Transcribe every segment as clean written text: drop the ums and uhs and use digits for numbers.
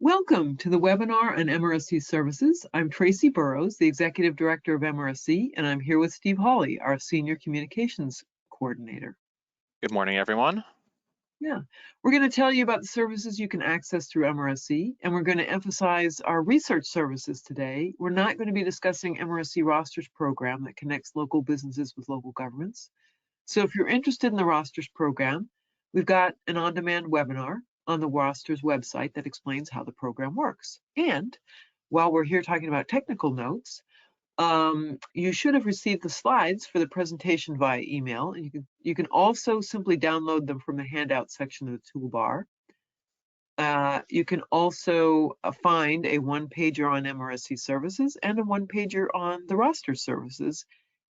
Welcome to the webinar on MRSC services. I'm Tracy Burrows, the Executive Director of MRSC, and I'm here with Steve Hawley, our Senior Communications Coordinator. Good morning, everyone. Yeah, we're going to tell you about the services you can access through MRSC, and we're going to emphasize our research services today. We're not going to be discussing MRSC Rosters program that connects local businesses with local governments. So if you're interested in the Rosters program, we've got an on-demand webinar on the Rosters website that explains how the program works. And while we're here talking about technical notes, you should have received the slides for the presentation via email, and you can also simply download them from the handout section of the toolbar. You can also find a one-pager on MRSC services and a one-pager on the roster services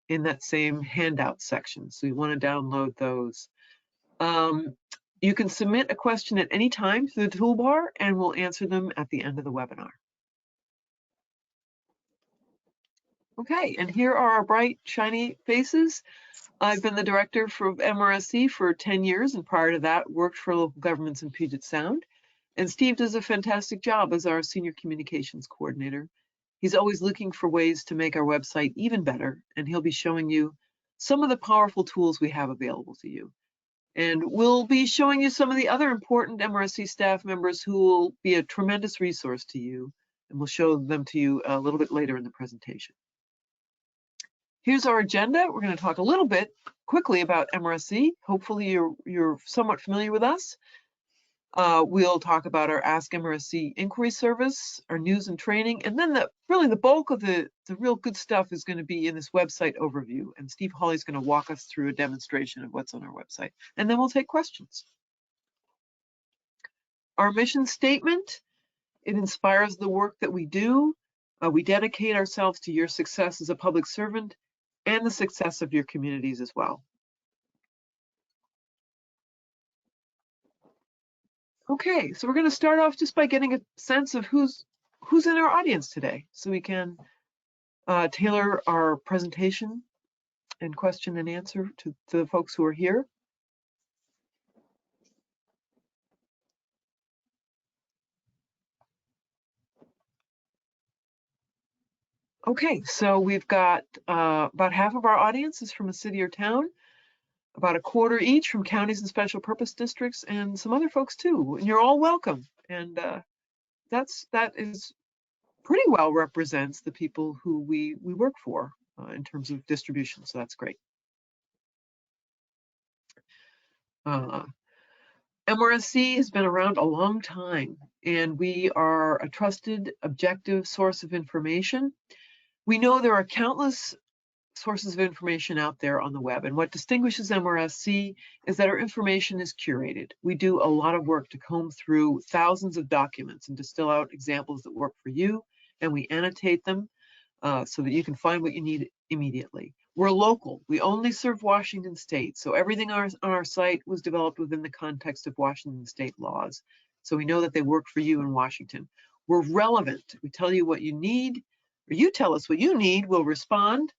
in that same handout section. So you want to download those. You can submit a question at any time through the toolbar, and we'll answer them at the end of the webinar. Okay, and here are our bright, shiny faces. I've been the director for MRSC for 10 years, and prior to that, worked for local governments in Puget Sound. And Steve does a fantastic job as our Senior Communications Coordinator. He's always looking for ways to make our website even better, and he'll be showing you some of the powerful tools we have available to you. And we'll be showing you some of the other important MRSC staff members who will be a tremendous resource to you, and we'll show them to you a little bit later in the presentation. Here's our agenda. We're going to talk a little bit quickly about MRSC. Hopefully you're somewhat familiar with us. We'll talk about our Ask MRSC inquiry service, our news and training, and then really the bulk of the real good stuff is going to be in this website overview. And Steve Hawley's going to walk us through a demonstration of what's on our website, and then we'll take questions. Our mission statement, it inspires the work that we do. We dedicate ourselves to your success as a public servant and the success of your communities as well. Okay, so we're going to start off just by getting a sense of who's in our audience today, so we can tailor our presentation and question and answer to the folks who are here. Okay, so we've got about half of our audience is from a city or town, about a quarter each from counties and special purpose districts, and some other folks too. And you're all welcome. And that is pretty well represents the people who we work for in terms of distribution. So that's great. MRSC has been around a long time, and we are a trusted, objective source of information. We know there are countless sources of information out there on the web, and what distinguishes MRSC is that our information is curated. We do a lot of work to comb through thousands of documents and distill out examples that work for you, and we annotate them so that you can find what you need immediately. We're local. We only serve Washington State, so everything on our site was developed within the context of Washington State laws, so we know that they work for you in Washington. We're relevant. We tell you what you need, or you tell us what you need, we'll respond.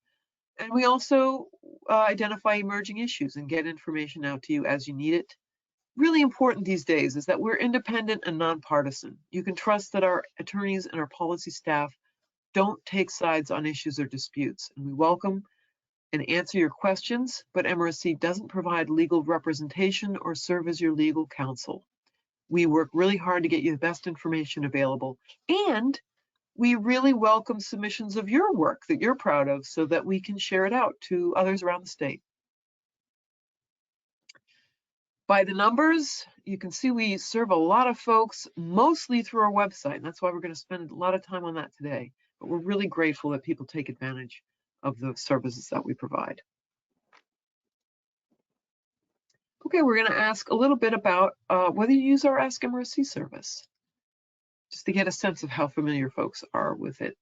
And we also identify emerging issues and get information out to you as you need it. Really important these days is that we're independent and nonpartisan. You can trust that our attorneys and our policy staff don't take sides on issues or disputes. And we welcome and answer your questions, but MRSC doesn't provide legal representation or serve as your legal counsel. We work really hard to get you the best information available, and we really welcome submissions of your work that you're proud of so that we can share it out to others around the state. By the numbers, you can see we serve a lot of folks, mostly through our website, and that's why we're going to spend a lot of time on that today. But we're really grateful that people take advantage of the services that we provide. Okay, we're going to ask a little bit about whether you use our Ask MRSC service, just to get a sense of how familiar folks are with it.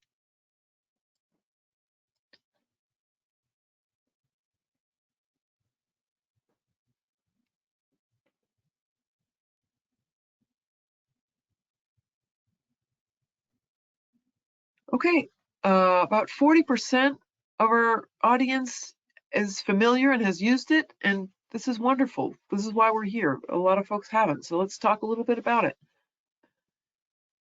Okay, about 40% of our audience is familiar and has used it, and this is wonderful. This is why we're here. A lot of folks haven't, so let's talk a little bit about it.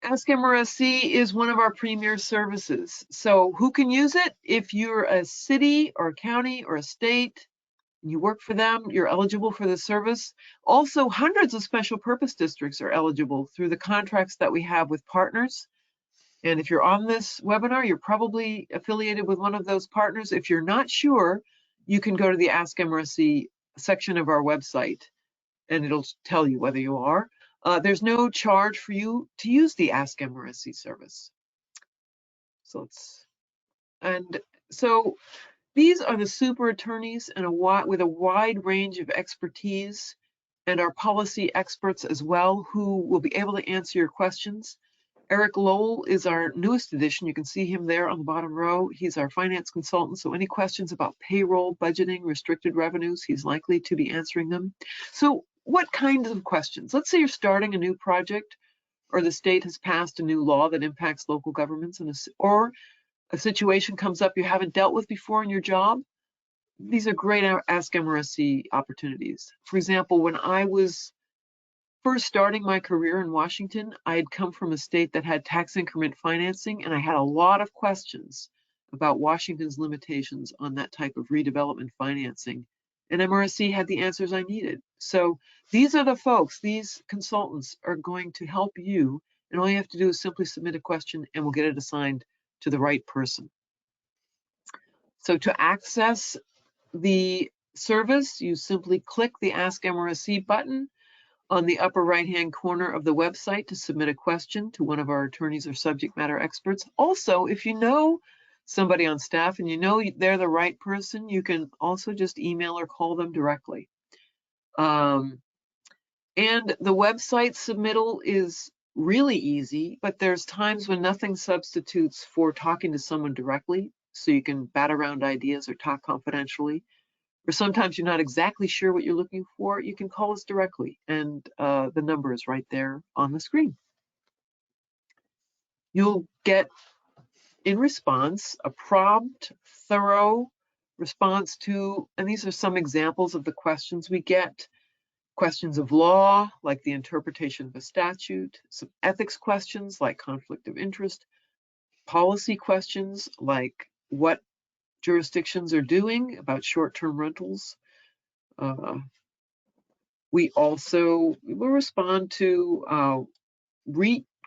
Ask MRSC is one of our premier services. So who can use it? If you're a city or a county or a state, you work for them, you're eligible for the service. Also, hundreds of special purpose districts are eligible through the contracts that we have with partners. And if you're on this webinar, you're probably affiliated with one of those partners. If you're not sure, you can go to the Ask MRSC section of our website, and it'll tell you whether you are. There's no charge for you to use the Ask MRSC service. So these are the super attorneys and with a wide range of expertise, and our policy experts as well, who will be able to answer your questions. Eric Lowell is our newest addition. You can see him there on the bottom row. He's our finance consultant, so any questions about payroll, budgeting, restricted revenues, he's likely to be answering them. So what kinds of questions? Let's say you're starting a new project, or the state has passed a new law that impacts local governments, or a situation comes up you haven't dealt with before in your job. These are great Ask MRSC opportunities. For example, when I was first starting my career in Washington, I had come from a state that had tax increment financing, and I had a lot of questions about Washington's limitations on that type of redevelopment financing. And MRSC had the answers I needed. So these are the folks, these consultants are going to help you, and all you have to do is simply submit a question and we'll get it assigned to the right person. So to access the service, you simply click the Ask MRSC button on the upper right-hand corner of the website to submit a question to one of our attorneys or subject matter experts. Also, if you know somebody on staff and you know they're the right person, you can also just email or call them directly. And the website submittal is really easy, but there's times when nothing substitutes for talking to someone directly, so you can bat around ideas or talk confidentially. Or sometimes you're not exactly sure what you're looking for, you can call us directly, and the number is right there on the screen. You'll get, in response, a prompt, thorough response to, and these are some examples of the questions we get. Questions of law, like the interpretation of a statute, some ethics questions, like conflict of interest, policy questions, like what jurisdictions are doing about short-term rentals. We also will respond to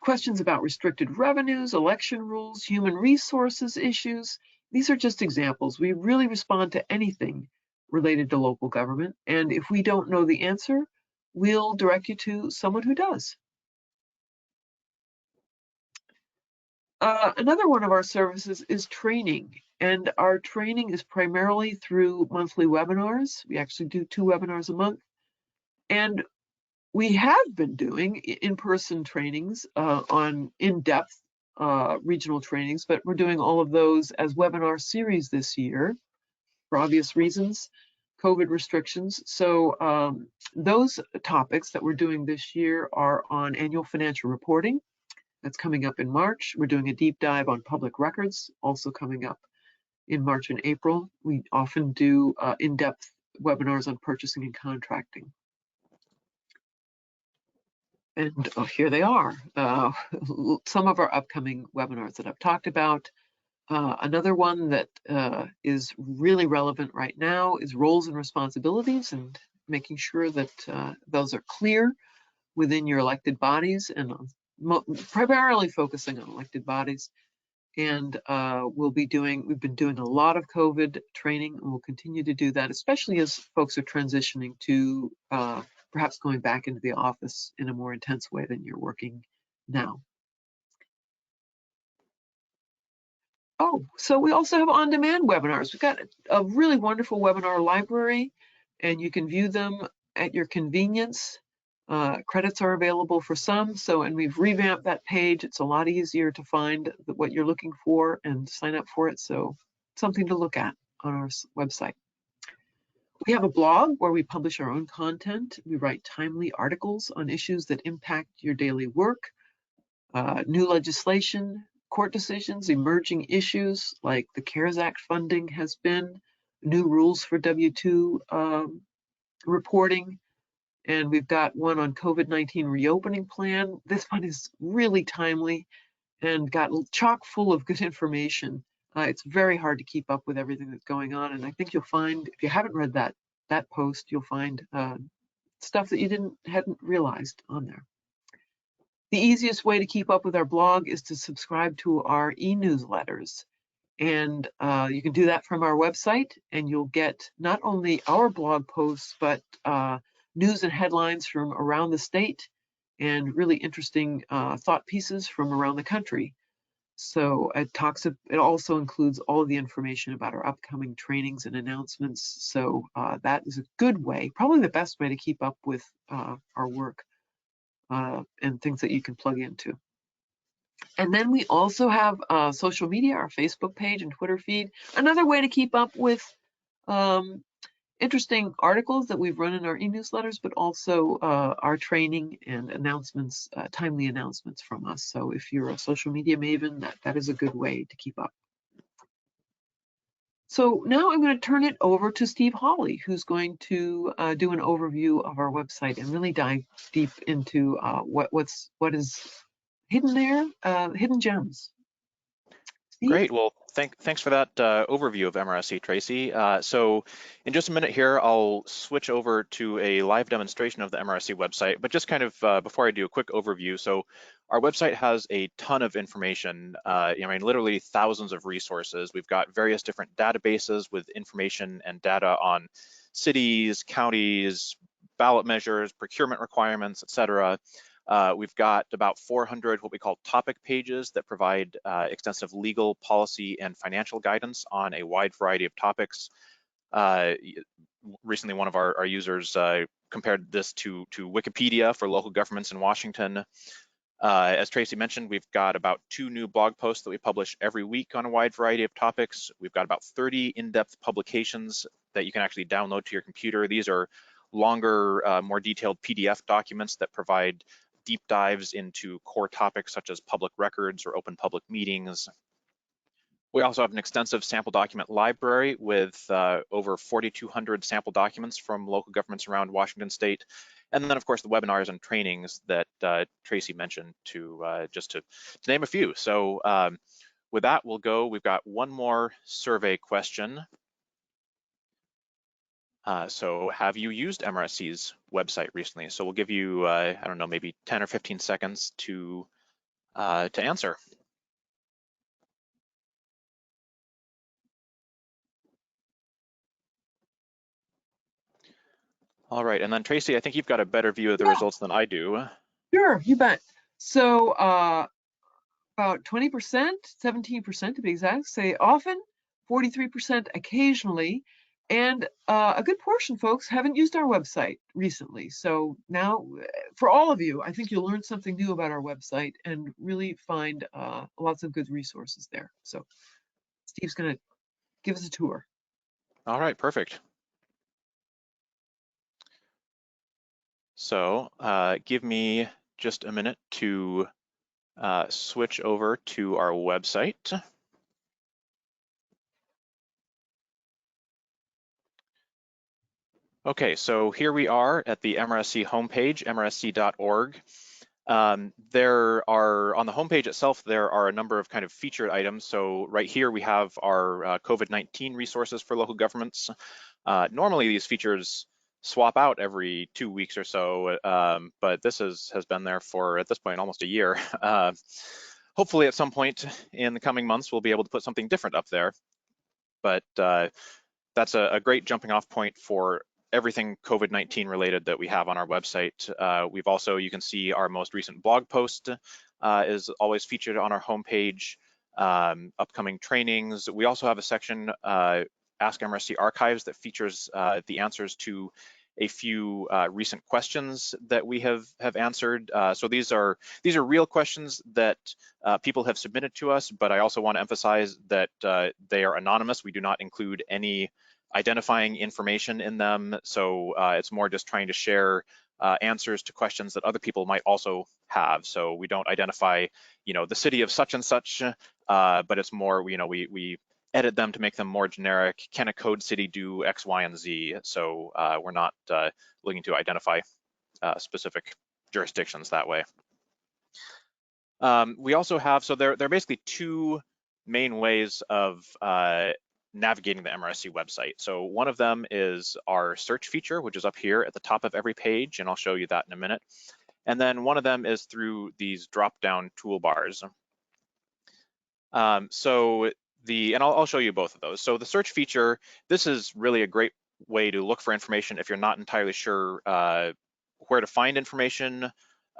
questions about restricted revenues, election rules, human resources issues. These are just examples. We really respond to anything related to local government. And if we don't know the answer, we'll direct you to someone who does. Another one of our services is training. And our training is primarily through monthly webinars. We actually do 2 webinars a month. And we have been doing in-person trainings on in-depth regional trainings, but we're doing all of those as webinar series this year for obvious reasons, COVID restrictions. So those topics that we're doing this year are on annual financial reporting. That's coming up in March. We're doing a deep dive on public records, also coming up in March and April. We often do in-depth webinars on purchasing and contracting. And here they are, some of our upcoming webinars that I've talked about. Another one that is really relevant right now is roles and responsibilities, and making sure that those are clear within your elected bodies, and primarily focusing on elected bodies. And we've been doing a lot of COVID training, and we'll continue to do that, especially as folks are transitioning to perhaps going back into the office in a more intense way than you're working now. Oh, so we also have on-demand webinars. We've got a really wonderful webinar library, and you can view them at your convenience. Credits are available for some, and we've revamped that page. It's a lot easier to find what you're looking for and sign up for it, so something to look at on our website. We have a blog where we publish our own content. We write timely articles on issues that impact your daily work, new legislation, court decisions, emerging issues like the CARES Act funding has been, new rules for W-2 reporting, And we've got one on COVID-19 reopening plan. This one is really timely and got chock full of good information. It's very hard to keep up with everything that's going on, and I think you'll find, if you haven't read that post, you'll find stuff that you hadn't realized on there. The easiest way to keep up with our blog is to subscribe to our e-newsletters. And you can do that from our website, and you'll get not only our blog posts, but news and headlines from around the state and really interesting thought pieces from around the country. So it also includes all of the information about our upcoming trainings and announcements. So that is a good way, probably the best way to keep up with our work and things that you can plug into. And then we also have social media, our Facebook page and Twitter feed. Another way to keep up with interesting articles that we've run in our e-newsletters, but also our training and announcements, timely announcements from us. So if you're a social media maven, that is a good way to keep up. So now I'm going to turn it over to Steve Hawley, who's going to do an overview of our website and really dive deep into what is hidden there, hidden gems. Steve? Great. Well, thanks for that overview of MRSC, Tracy. So in just a minute here, I'll switch over to a live demonstration of the MRSC website, but just kind of before I do a quick overview. So our website has a ton of information, I mean, literally thousands of resources. We've got various different databases with information and data on cities, counties, ballot measures, procurement requirements, et cetera. We've got about 400 what we call topic pages that provide extensive legal, policy, and financial guidance on a wide variety of topics. Recently, one of our users compared this to Wikipedia for local governments in Washington. As Tracy mentioned, we've got about 2 new blog posts that we publish every week on a wide variety of topics. We've got about 30 in-depth publications that you can actually download to your computer. These are longer, more detailed PDF documents that provide deep dives into core topics such as public records or open public meetings. We also have an extensive sample document library with over 4,200 sample documents from local governments around Washington state. And then of course the webinars and trainings that Tracy mentioned just to name a few. So with that, we've got one more survey question. So have you used MRSC's website recently? So we'll give you, I don't know, maybe 10 or 15 seconds to answer. All right, and then Tracy, I think you've got a better view of the results than I do. Sure, you bet. So about 20%, 17% to be exact, say often, 43% occasionally, and a good portion, folks, haven't used our website recently. So now, for all of you, I think you'll learn something new about our website and really find lots of good resources there. So Steve's going to give us a tour. All right, perfect. So give me just a minute to switch over to our website. Okay, so here we are at the MRSC homepage, mrsc.org. There are, on the homepage itself, there are a number of kind of featured items. So right here we have our COVID-19 resources for local governments. Normally these features swap out every 2 weeks or so, but this has been there for, at this point, almost a year. Hopefully at some point in the coming months, we'll be able to put something different up there. But that's a great jumping off point for everything COVID-19 related that we have on our website. We've also, you can see our most recent blog post is always featured on our homepage, upcoming trainings. We also have a section, Ask MRSC Archives, that features the answers to a few recent questions that we have answered. So these are real questions that people have submitted to us, but I also want to emphasize that they are anonymous. We do not include any identifying information in them. So it's more just trying to share answers to questions that other people might also have. So we don't identify, the city of such and such, but it's more, we edit them to make them more generic. Can a code city do X, Y, and Z? So we're not looking to identify specific jurisdictions that way. We also have, so there are basically two main ways of navigating the MRSC website. So one of them is our search feature, which is up here at the top of every page, and I'll show you that in a minute. And then one of them is through these drop-down toolbars. And I'll show you both of those. So the search feature, this is really a great way to look for information if you're not entirely sure where to find information.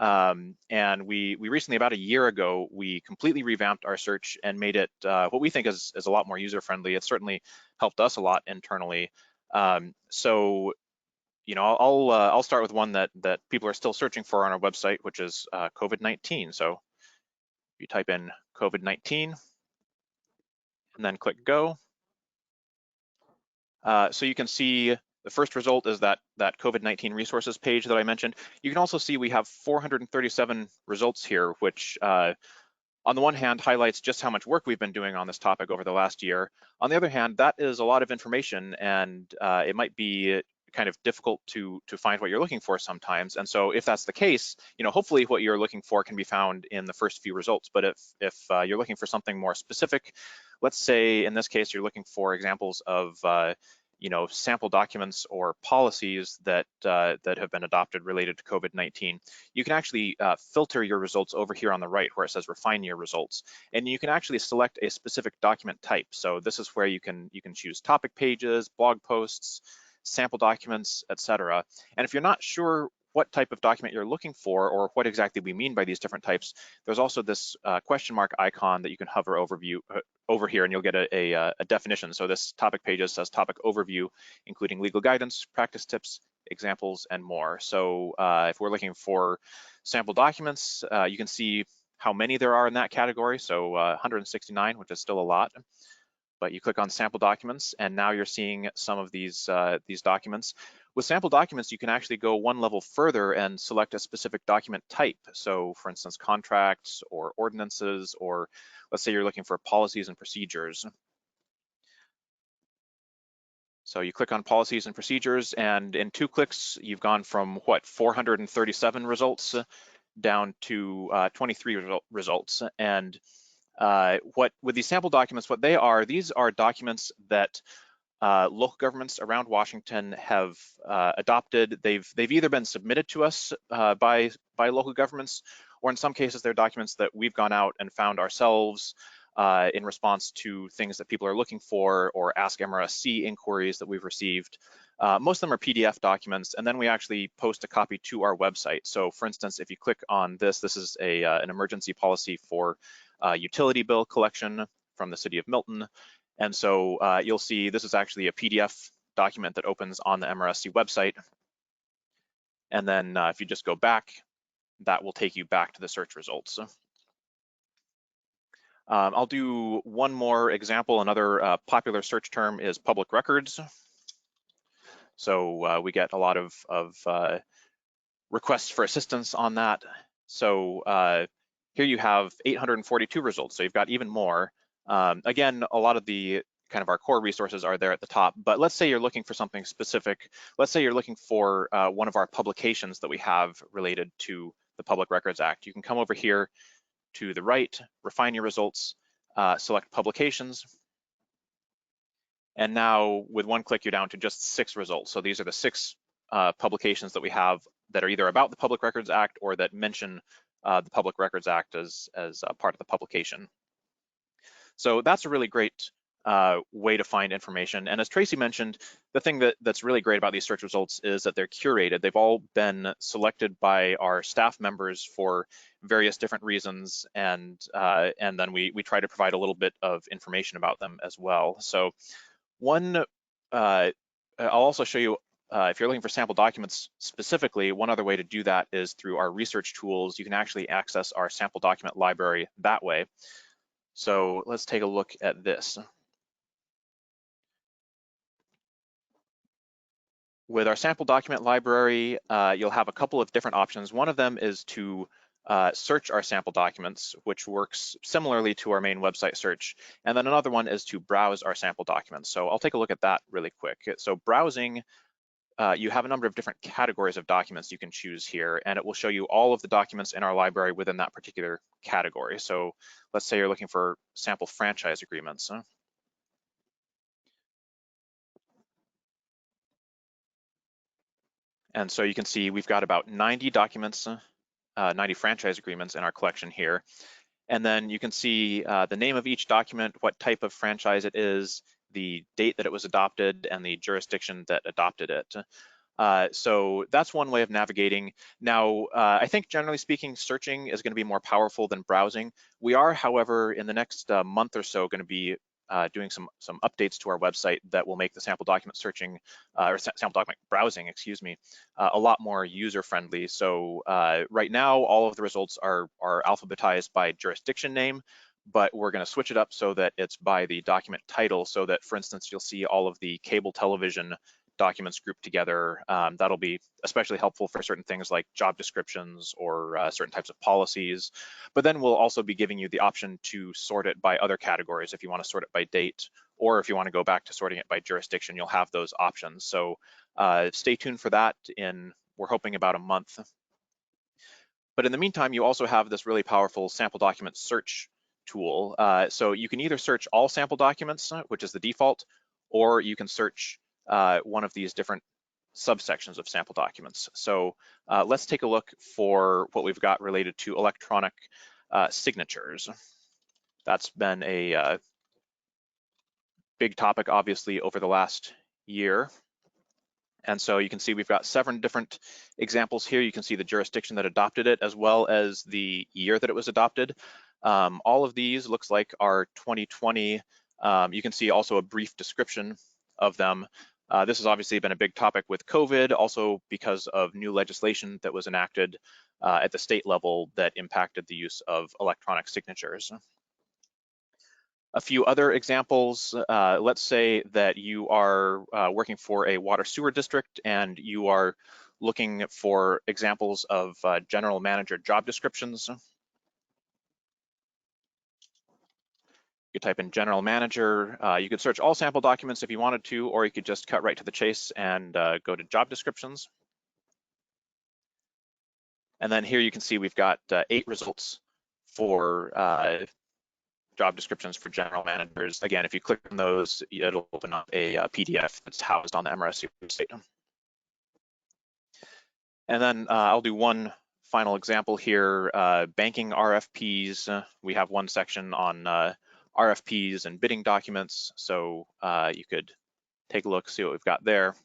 And we recently, about a year ago, we completely revamped our search and made it what we think is a lot more user-friendly. It certainly helped us a lot internally. So, you know, I'll start with one that people are still searching for on our website, which is COVID-19. So if you type in COVID-19 and then click go, so you can see the first result is that COVID-19 resources page that I mentioned. You can also see we have 437 results here, which on the one hand highlights just how much work we've been doing on this topic over the last year. On the other hand, that is a lot of information, and it might be kind of difficult to find what you're looking for sometimes. And so if that's the case, you know, hopefully what you're looking for can be found in the first few results. But if you're looking for something more specific, let's say in this case you're looking for examples of you know, sample documents or policies that have been adopted related to COVID-19, you can actually filter your results over here on the right where it says refine your results, and you can actually select a specific document type. So this is where you can choose topic pages, blog posts, sample documents, etc. And if you're not sure what type of document you're looking for or what exactly we mean by these different types, there's also this question mark icon that you can hover over here, and you'll get a definition. So this topic pages says topic overview, including legal guidance, practice tips, examples, and more. So if we're looking for sample documents, you can see how many there are in that category. So 169, which is still a lot. But you click on sample documents, and now you're seeing some of these documents. With sample documents, you can actually go one level further and select a specific document type. So for instance, contracts or ordinances, or let's say you're looking for policies and procedures. So you click on policies and procedures, and in 2 clicks, you've gone from what, 437 results down to 23 results. And with these sample documents, what they are, these are documents that local governments around Washington have adopted. They've either been submitted to us by local governments, or in some cases they're documents that we've gone out and found ourselves in response to things that people are looking for, or Ask MRSC inquiries that we've received. Most of them are PDF documents, and then we actually post a copy to our website. So for instance, if you click on this is an emergency policy for utility bill collection from the city of Milton. And so you'll see this is actually a PDF document that opens on the MRSC website. And then if you just go back, that will take you back to the search results. I'll do one more example. Another popular search term is public records. So we get a lot of requests for assistance on that. So here you have 842 results, so you've got even more. Again, a lot of the kind of our core resources are there at the top, but let's say you're looking for something specific. Let's say you're looking for one of our publications that we have related to the Public Records Act. You can come over here to the right, refine your results, select publications, and now with one click, you're down to just 6 results. So these are the 6 publications that we have that are either about the Public Records Act or that mention the Public Records Act as part of the publication. So that's a really great way to find information. And as Tracy mentioned, the thing that's really great about these search results is that they're curated. They've all been selected by our staff members for various different reasons, and then we try to provide a little bit of information about them as well. So I'll also show you, if you're looking for sample documents specifically, one other way to do that is through our research tools. You can actually access our sample document library that way. So let's take a look at this. With our sample document library, you'll have a couple of different options. One of them is to search our sample documents, which works similarly to our main website search. And then another one is to browse our sample documents. So I'll take a look at that really quick. So browsing you have a number of different categories of documents you can choose here, and it will show you all of the documents in our library within that particular category. So let's say you're looking for sample franchise agreements. And so you can see we've got about 90 documents, 90 franchise agreements in our collection here. And then you can see the name of each document, what type of franchise it is, the date that it was adopted, and the jurisdiction that adopted it. So that's one way of navigating. Now, I think generally speaking, searching is going to be more powerful than browsing. We are, however, in the next month or so going to be doing some updates to our website that will make the sample document searching or sample document browsing, excuse me, a lot more user-friendly. So right now, all of the results are alphabetized by jurisdiction name, but we're going to switch it up so that it's by the document title, so that, for instance, you'll see all of the cable television documents grouped together. That'll be especially helpful for certain things like job descriptions or certain types of policies. But then we'll also be giving you the option to sort it by other categories if you want to sort it by date, or if you want to go back to sorting it by jurisdiction, you'll have those options. So stay tuned for that in, we're hoping, about a month. But in the meantime, you also have this really powerful sample document search tool. So you can either search all sample documents, which is the default, or you can search one of these different subsections of sample documents. So let's take a look for what we've got related to electronic signatures. That's been a big topic, obviously, over the last year. And so you can see we've got 7 different examples here. You can see the jurisdiction that adopted it, as well as the year that it was adopted. All of these looks like are 2020. You can see also a brief description of them. This has obviously been a big topic with COVID, also because of new legislation that was enacted at the state level that impacted the use of electronic signatures. A few other examples, let's say that you are working for a water sewer district and you are looking for examples of general manager job descriptions. You type in general manager. You could search all sample documents if you wanted to, or you could just cut right to the chase and go to job descriptions. And then here you can see we've got 8 results for job descriptions for general managers. Again, if you click on those, it'll open up a PDF that's housed on the MRSC website. And then I'll do one final example here, banking RFPs. We have one section on RFPs and bidding documents, so you could take a look, see what we've got there.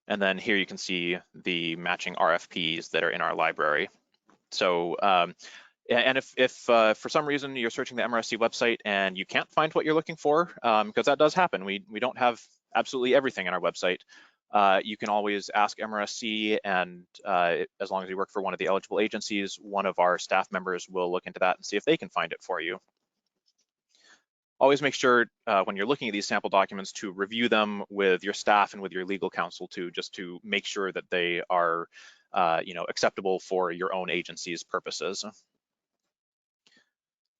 And then here you can see the matching RFPs that are in our library. So, and if for some reason you're searching the MRSC website and you can't find what you're looking for, because that does happen, we don't have absolutely everything in our website, you can always ask MRSC, and as long as you work for one of the eligible agencies, one of our staff members will look into that and see if they can find it for you. Always make sure when you're looking at these sample documents to review them with your staff and with your legal counsel too, just to make sure that they are acceptable for your own agency's purposes.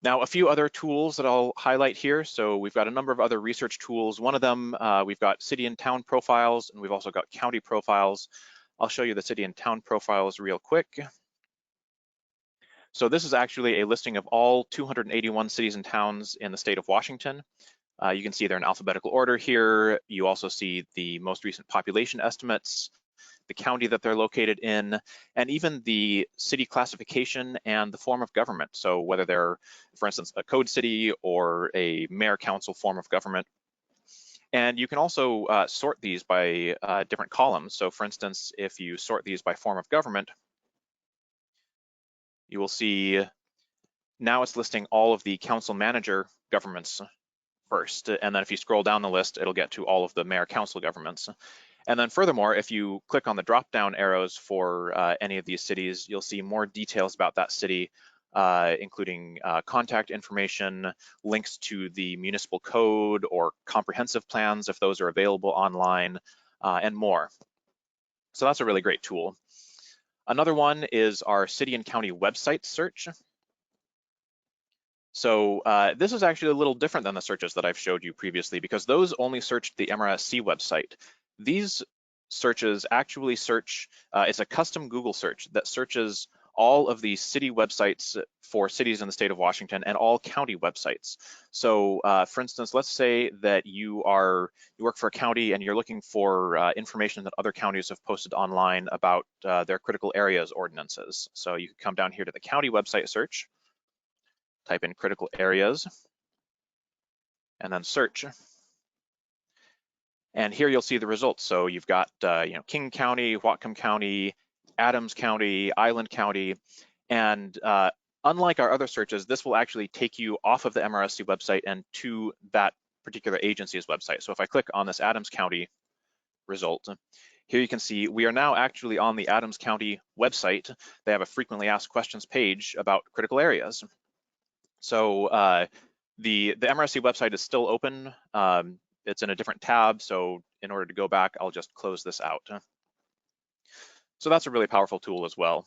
Now, a few other tools that I'll highlight here. So we've got a number of other research tools. One of them, we've got city and town profiles, and we've also got county profiles. I'll show you the city and town profiles real quick. So this is actually a listing of all 281 cities and towns in the state of Washington. You can see they're in alphabetical order here. You also see the most recent population estimates, the county that they're located in, and even the city classification and the form of government. So whether they're, for instance, a code city or a mayor council form of government. And you can also sort these by different columns. So for instance, if you sort these by form of government, you will see now it's listing all of the council manager governments first. And then if you scroll down the list, it'll get to all of the mayor council governments. And then furthermore, if you click on the drop-down arrows for any of these cities, you'll see more details about that city, including contact information, links to the municipal code or comprehensive plans if those are available online, and more. So that's a really great tool. Another one is our city and county website search. So this is actually a little different than the searches that I've showed you previously, because those only searched the MRSC website. These searches actually search, it's a custom Google search that searches all of the city websites for cities in the state of Washington and all county websites. So for instance, let's say that you work for a county and you're looking for information that other counties have posted online about their critical areas ordinances. So you could come down here to the county website search, type in critical areas, and then search. And here you'll see the results. So you've got King County, Whatcom County, Adams County, Island County, and unlike our other searches, this will actually take you off of the MRSC website and to that particular agency's website. So if I click on this Adams County result, here you can see we are now actually on the Adams County website. They have a frequently asked questions page about critical areas. So the MRSC website is still open. It's in a different tab, so in order to go back, I'll just close this out. So that's a really powerful tool as well.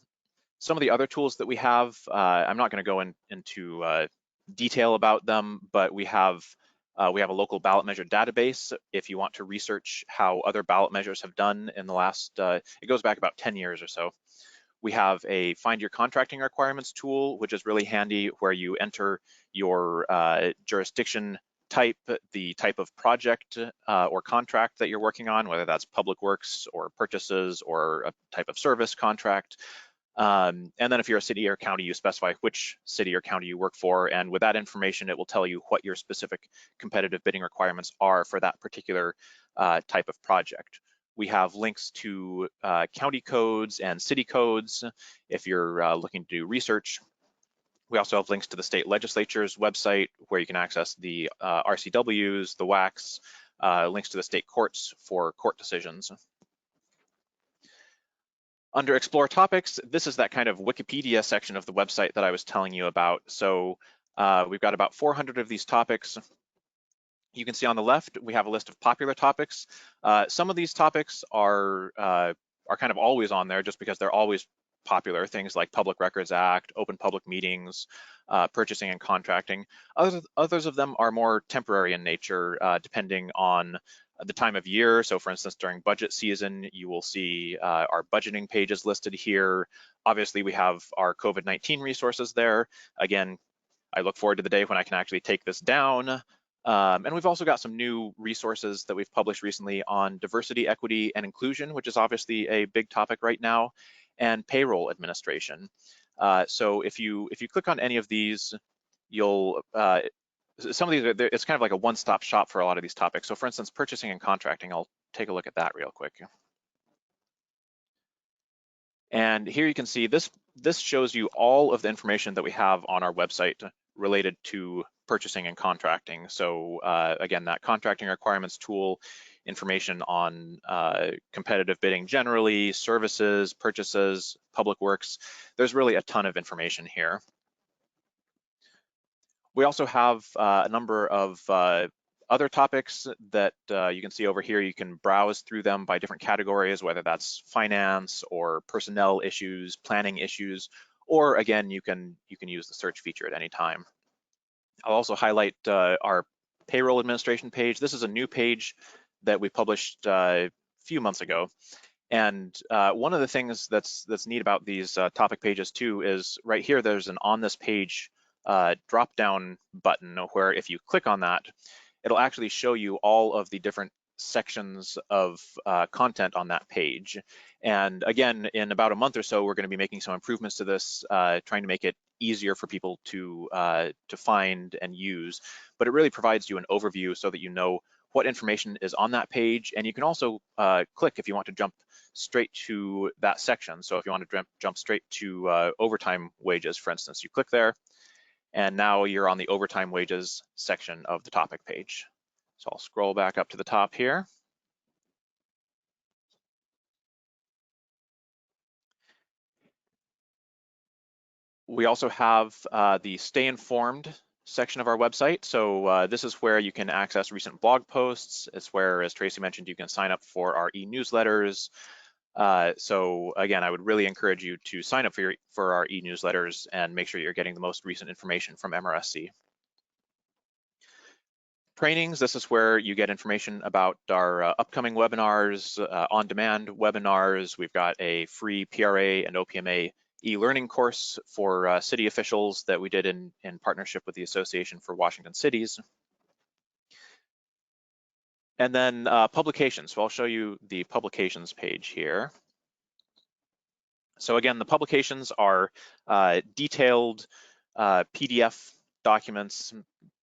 Some of the other tools that we have, I'm not going to go into detail about them, but we have a local ballot measure database. If you want to research how other ballot measures have done in the last, it goes back about 10 years or so. We have a find your contracting requirements tool, which is really handy, where you enter your jurisdiction type, the type of project or contract that you're working on, whether that's public works or purchases or a type of service contract. And then if you're a city or county, you specify which city or county you work for. And with that information, it will tell you what your specific competitive bidding requirements are for that particular type of project. We have links to county codes and city codes if you're looking to do research. We also have links to the state legislature's website where you can access the RCWs, the WACs, links to the state courts for court decisions. Under Explore Topics, this is that kind of Wikipedia section of the website that I was telling you about. So we've got about 400 of these topics. You can see on the left, we have a list of popular topics. Some of these topics are kind of always on there just because they're always popular, things like Public Records Act, open public meetings, purchasing and contracting. Others of them are more temporary in nature, depending on the time of year. So for instance, during budget season, you will see our budgeting pages listed here. Obviously, we have our COVID-19 resources there. Again, I look forward to the day when I can actually take this down. And we've also got some new resources that we've published recently on diversity, equity, and inclusion, which is obviously a big topic right now, and payroll administration. So if you click on any of these, you'll some of these it's kind of like a one-stop shop for a lot of these topics. So for instance, purchasing and contracting, I'll take a look at that real quick. And here you can see this shows you all of the information that we have on our website related to purchasing and contracting. So again, that contracting requirements tool, information on competitive bidding generally, services, purchases, public works. There's really a ton of information here. We also have a number of other topics that you can see over here. You can browse through them by different categories, whether that's finance or personnel issues, planning issues, or again, you can use the search feature at any time. I'll also highlight our Payroll Administration page. This is a new page that we published a few months ago. And one of the things that's neat about these topic pages too is right here, there's an on this page drop-down button where if you click on that, it'll actually show you all of the different sections of content on that page. And again, in about a month or so, we're going to be making some improvements to this, trying to make it easier for people to find and use. But it really provides you an overview so that you know what information is on that page. And you can also click if you want to jump straight to that section. So if you want to jump straight to overtime wages, for instance, you click there, and now you're on the overtime wages section of the topic page. So I'll scroll back up to the top here. We also have the Stay Informed section of our website. So this is where you can access recent blog posts. It's where, as Tracy mentioned, you can sign up for our e-newsletters. So again, I would really encourage you to sign up for our e-newsletters and make sure you're getting the most recent information from MRSC. Trainings, this is where you get information about our upcoming webinars, on-demand webinars. We've got a free PRA and OPMA e-learning course for city officials that we did in partnership with the Association for Washington Cities. And then publications. So I'll show you the publications page here. So again, the publications are detailed PDF documents,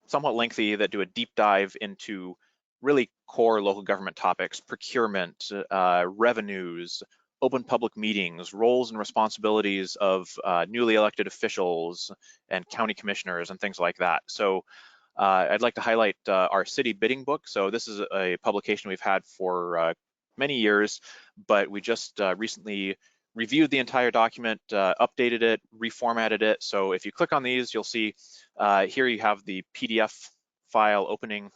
somewhat lengthy, that do a deep dive into really core local government topics: procurement, revenues, open public meetings, roles and responsibilities of newly elected officials and county commissioners and things like that. So I'd like to highlight our city bidding book. So this is a publication we've had for many years, but we just recently reviewed the entire document, updated it, reformatted it. So if you click on these, you'll see here you have the PDF file opening.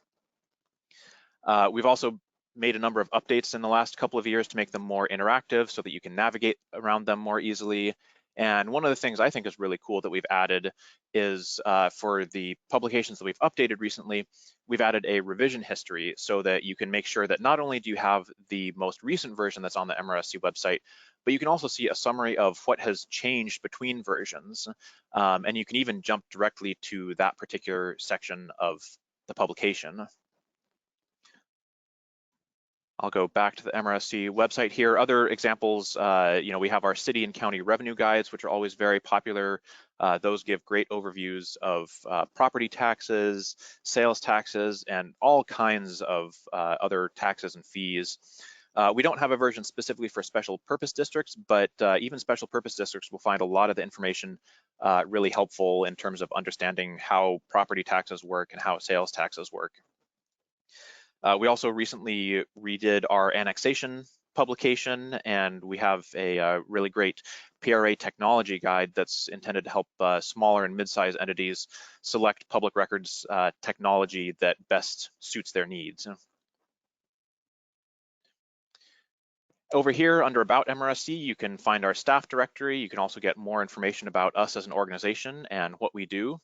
We've also made a number of updates in the last couple of years to make them more interactive so that you can navigate around them more easily. And one of the things I think is really cool that we've added is for the publications that we've updated recently, we've added a revision history so that you can make sure that not only do you have the most recent version that's on the MRSC website, but you can also see a summary of what has changed between versions. And you can even jump directly to that particular section of the publication. I'll go back to the MRSC website here. Other examples, we have our city and county revenue guides, which are always very popular. Those give great overviews of property taxes, sales taxes, and all kinds of other taxes and fees. We don't have a version specifically for special purpose districts, but even special purpose districts will find a lot of the information really helpful in terms of understanding how property taxes work and how sales taxes work. We also recently redid our annexation publication, and we have a really great PRA technology guide that's intended to help smaller and mid-sized entities select public records technology that best suits their needs. Over here under About MRSC, you can find our staff directory. You can also get more information about us as an organization and what we do.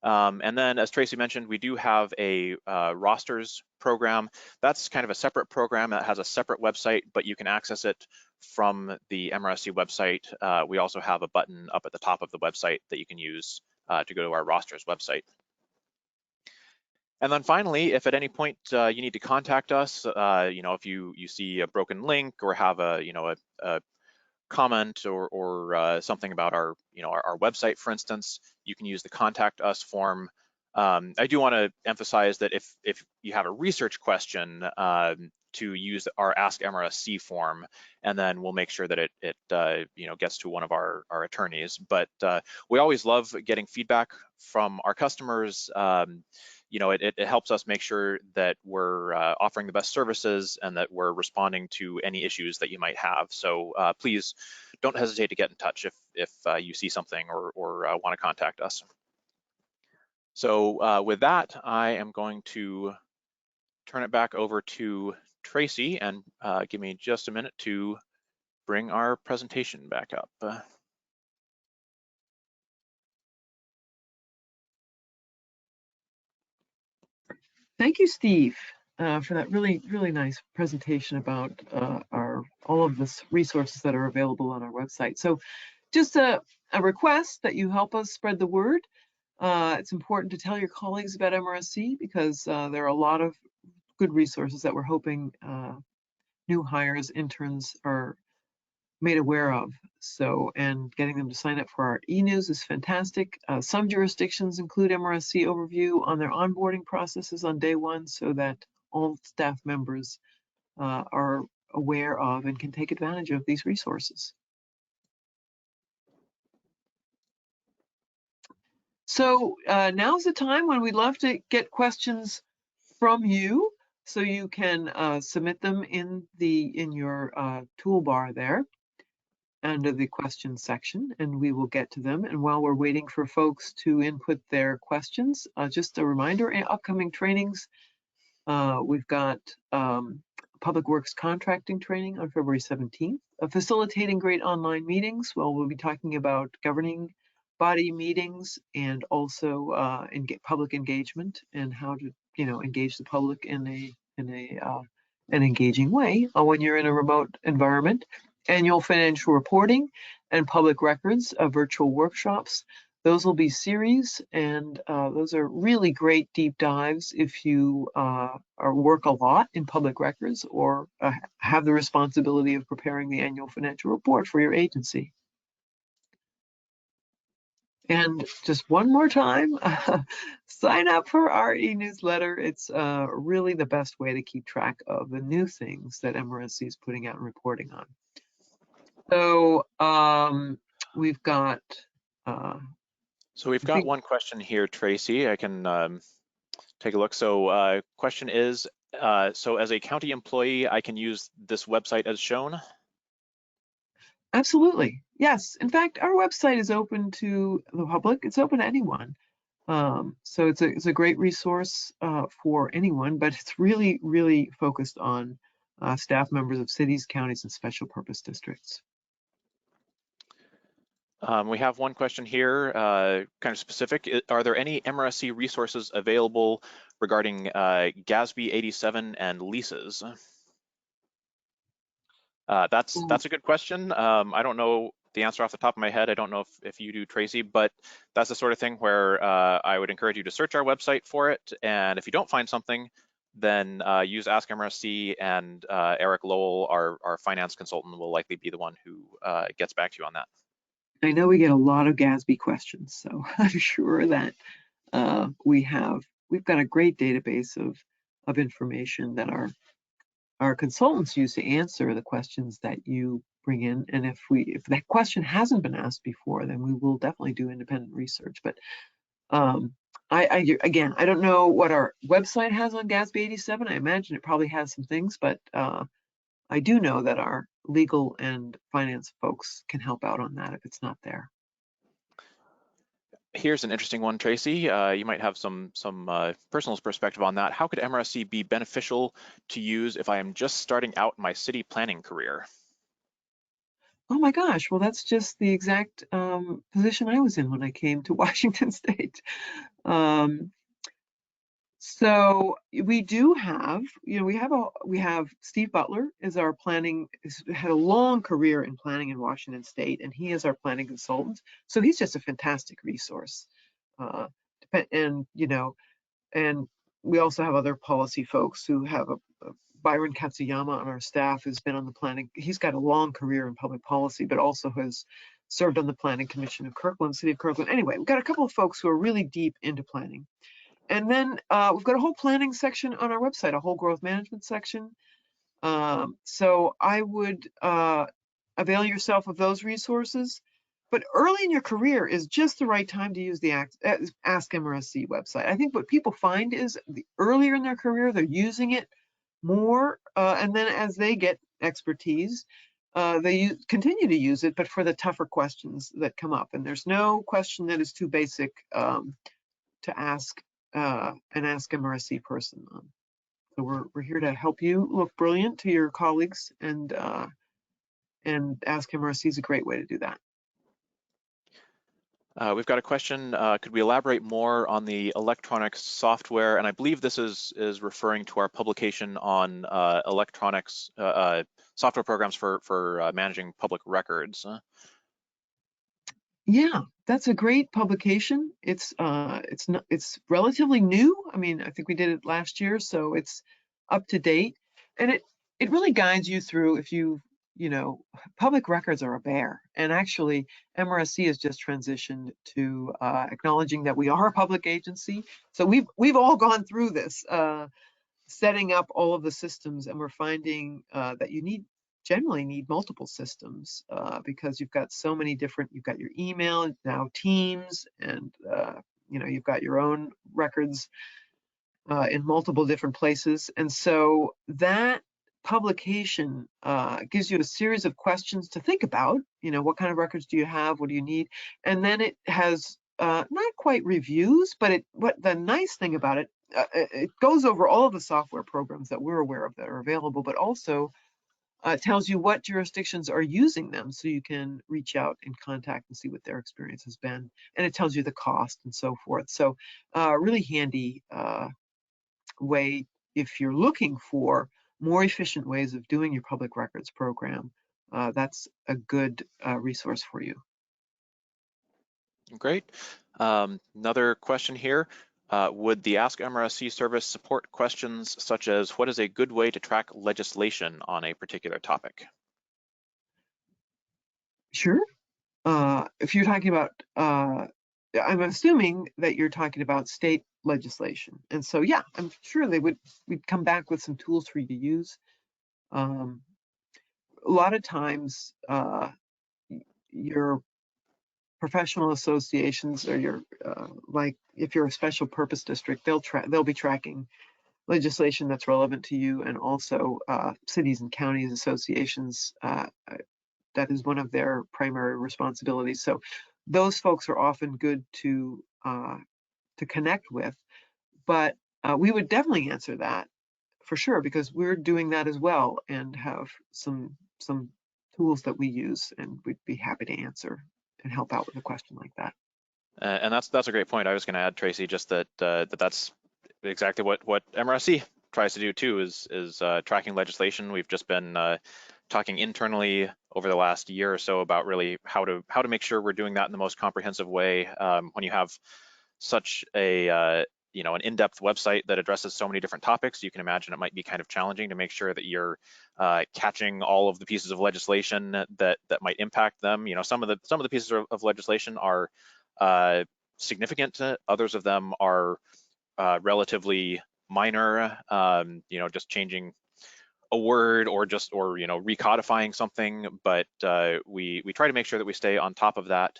And then, as Tracy mentioned, we do have a rosters program. That's kind of a separate program that has a separate website, but you can access it from the MRSC website. We also have a button up at the top of the website that you can use to go to our rosters website. And then finally, if at any point you need to contact us, if you see a broken link or have a comment or something about our website, for instance, you can use the contact us form. I do want to emphasize that if you have a research question, to use our Ask MRSC form, and then we'll make sure that it gets to one of our attorneys. But we always love getting feedback from our customers. It helps us make sure that we're offering the best services and that we're responding to any issues that you might have. So please don't hesitate to get in touch if you see something or want to contact us. So with that, I am going to turn it back over to Tracy and give me just a minute to bring our presentation back up. Thank you, Steve, for that really, really nice presentation about all of the resources that are available on our website. So just a request that you help us spread the word. It's important to tell your colleagues about MRSC because there are a lot of good resources that we're hoping new hires, interns are made aware of. So, and getting them to sign up for our e-news is fantastic. Some jurisdictions include MRSC overview on their onboarding processes on day one so that all staff members are aware of and can take advantage of these resources. So now's the time when we'd love to get questions from you. So you can submit them in your toolbar there under the questions section, and we will get to them. And while we're waiting for folks to input their questions, just a reminder, upcoming trainings, we've got Public Works Contracting Training on February 17th. Facilitating great online meetings. Well, we'll be talking about governing body meetings and also public engagement and how to, engage the public in an engaging way when you're in a remote environment. Annual financial reporting and public records, virtual workshops. Those will be series, and those are really great deep dives if you work a lot in public records or have the responsibility of preparing the annual financial report for your agency. And just one more time, sign up for our e-newsletter. It's really the best way to keep track of the new things that MRSC is putting out and reporting on. So we've got one question here, Tracy. I can take a look. So question is, so as a county employee, I can use this website as shown? Absolutely, yes. In fact, our website is open to the public. It's open to anyone. So it's a great resource for anyone, but it's really, really focused on staff members of cities, counties, and special purpose districts. We have one question here, kind of specific. Are there any MRSC resources available regarding GASB 87 and leases? That's a good question. I don't know the answer off the top of my head. I don't know if you do, Tracy, but that's the sort of thing where I would encourage you to search our website for it. And if you don't find something, then use Ask MRSC, and Eric Lowell, our finance consultant, will likely be the one who gets back to you on that. I know we get a lot of GASB questions, so I'm sure that we've got a great database of information that our consultants use to answer the questions that you bring in. And if that question hasn't been asked before, then we will definitely do independent research. But again, I don't know what our website has on GASB 87. I imagine it probably has some things, but I do know that our legal and finance folks can help out on that if it's not there. Here's an interesting one, Tracy. You might have some personal perspective on that. How could MRSC be beneficial to use if I am just starting out my city planning career? Oh my gosh, well, that's just the exact position I was in when I came to Washington State. So we do have, we have Steve Butler is our had a long career in planning in Washington State, and he is our planning consultant. So he's just a fantastic resource. And we also have other policy folks who have Byron Katsuyama on our staff who's been on the planning. He's got a long career in public policy, but also has served on the Planning Commission of Kirkland, City of Kirkland. Anyway, we've got a couple of folks who are really deep into planning. And then we've got a whole planning section on our website, a whole growth management section. So I would avail yourself of those resources. But early in your career is just the right time to use the Ask MRSC website. I think what people find is the earlier in their career, they're using it more. And then as they get expertise, they continue to use it, but for the tougher questions that come up. And there's no question that is too basic to ask an Ask MRSC person on. So we're here to help you look brilliant to your colleagues, and Ask MRSC is a great way to do that. We've got a question. Could we elaborate more on the electronic software? And I believe this is referring to our publication on electronics software programs for managing public records. Yeah, that's a great publication. It's relatively new. I mean, I think we did it last year, so it's up to date, and it really guides you through public records are a bear, and actually MRSC has just transitioned to acknowledging that we are a public agency. So we've all gone through this, setting up all of the systems, and we're finding that you generally need multiple systems because you've got so many different, you've got your email, now Teams, and you've got your own records in multiple different places. And so that publication gives you a series of questions to think about. What kind of records do you have? What do you need? And then it has not quite reviews, but what the nice thing about it, it goes over all of the software programs that we're aware of that are available, but also tells you what jurisdictions are using them, so you can reach out and contact and see what their experience has been. And it tells you the cost and so forth. So really handy way if you're looking for more efficient ways of doing your public records program. That's a good resource for you. Great. Another question here. Would the Ask MRSC service support questions such as what is a good way to track legislation on a particular topic? Sure. If you're talking about, I'm assuming that you're talking about state legislation. And so, yeah, I'm sure we'd come back with some tools for you to use. A lot of times, your professional associations or your, like if you're a special purpose district, they'll be tracking legislation that's relevant to you, and also cities and counties associations. That is one of their primary responsibilities. So those folks are often good to connect with, but we would definitely answer that for sure, because we're doing that as well and have some tools that we use, and we'd be happy to answer and help out with a question like that. And that's a great point. I was going to add, Tracy, just that that's exactly what MRSC tries to do too, is tracking legislation. We've just been talking internally over the last year or so about really how to make sure we're doing that in the most comprehensive way. When you have such a an in-depth website that addresses so many different topics, you can imagine it might be kind of challenging to make sure that you're catching all of the pieces of legislation that might impact them. Some of the pieces of legislation are significant. Others of them are relatively minor. Just changing a word or recodifying something. But we try to make sure that we stay on top of that.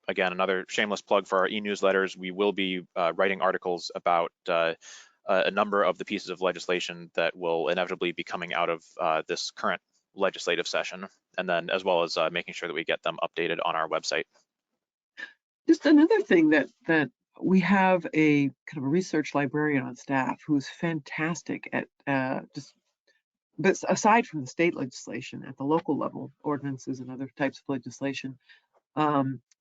Again, another shameless plug for our e-newsletters. We will be writing articles about a number of the pieces of legislation that will inevitably be coming out of this current legislative session, and then as well as making sure that we get them updated on our website. Just another thing that we have a kind of a research librarian on staff who's fantastic at but aside from the state legislation, at the local level, ordinances and other types of legislation,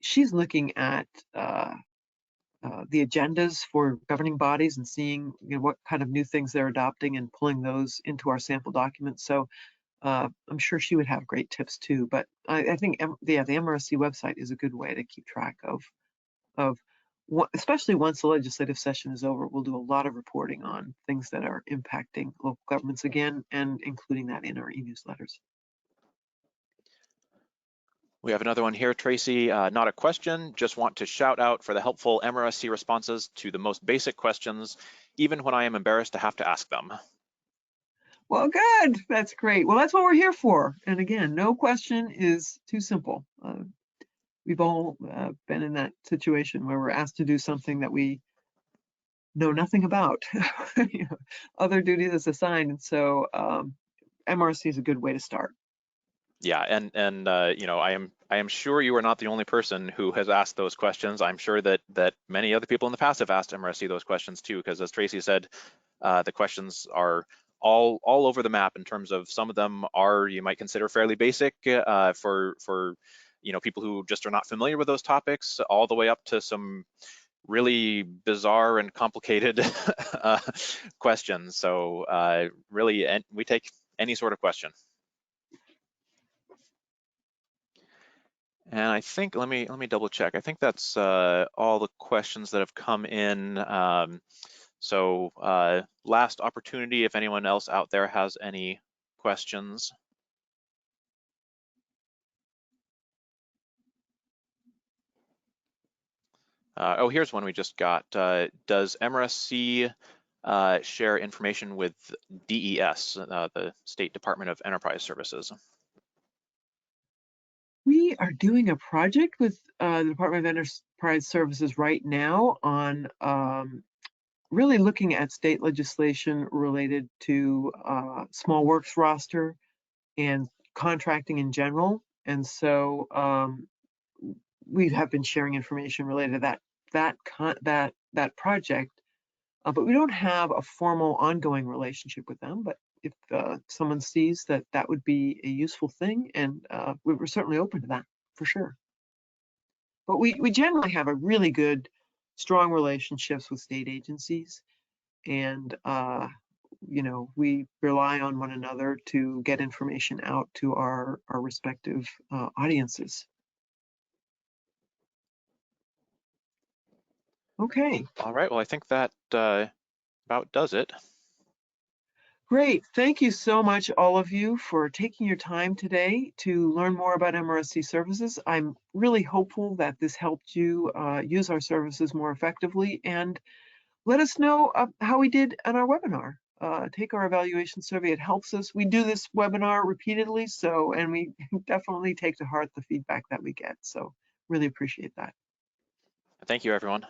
she's looking at the agendas for governing bodies and seeing what kind of new things they're adopting and pulling those into our sample documents. So I'm sure she would have great tips too. But I think the MRSC website is a good way to keep track of what, especially once the legislative session is over. We'll do a lot of reporting on things that are impacting local governments again, and including that in our e-newsletters. We have another one here, Tracy. Not a question, just want to shout out for the helpful MRSC responses to the most basic questions, even when I am embarrassed to have to ask them. Well, good. That's great. Well, that's what we're here for. And again, no question is too simple. We've all been in that situation where we're asked to do something that we know nothing about. Other duties assigned. And so MRSC is a good way to start. Yeah, and I am sure you are not the only person who has asked those questions. I'm sure that many other people in the past have asked MRSC those questions too, because as Tracy said, the questions are all over the map in terms of some of them are, you might consider, fairly basic for people who just are not familiar with those topics, all the way up to some really bizarre and complicated questions. So really, we take any sort of question. And I think, let me double check. I think that's all the questions that have come in. So last opportunity if anyone else out there has any questions. Oh, here's one we just got. Does MRSC share information with DES, the State Department of Enterprise Services? We are doing a project with the Department of Enterprise Services right now on really looking at state legislation related to small works roster and contracting in general. And so we have been sharing information related to that that project, but we don't have a formal ongoing relationship with them. But if someone sees that that would be a useful thing, and we're certainly open to that for sure. But we generally have a really good, strong relationships with state agencies, and you know, we rely on one another to get information out to our respective audiences. Okay, All right, well, I think that about does it. great. Thank you so much, all of you, for taking your time today to learn more about MRSC services. I'm really hopeful that this helped you use our services more effectively, and let us know how we did on our webinar. Take our evaluation survey. It helps us. We do this webinar repeatedly, and we definitely take to heart the feedback that we get. So really appreciate that. Thank you, everyone.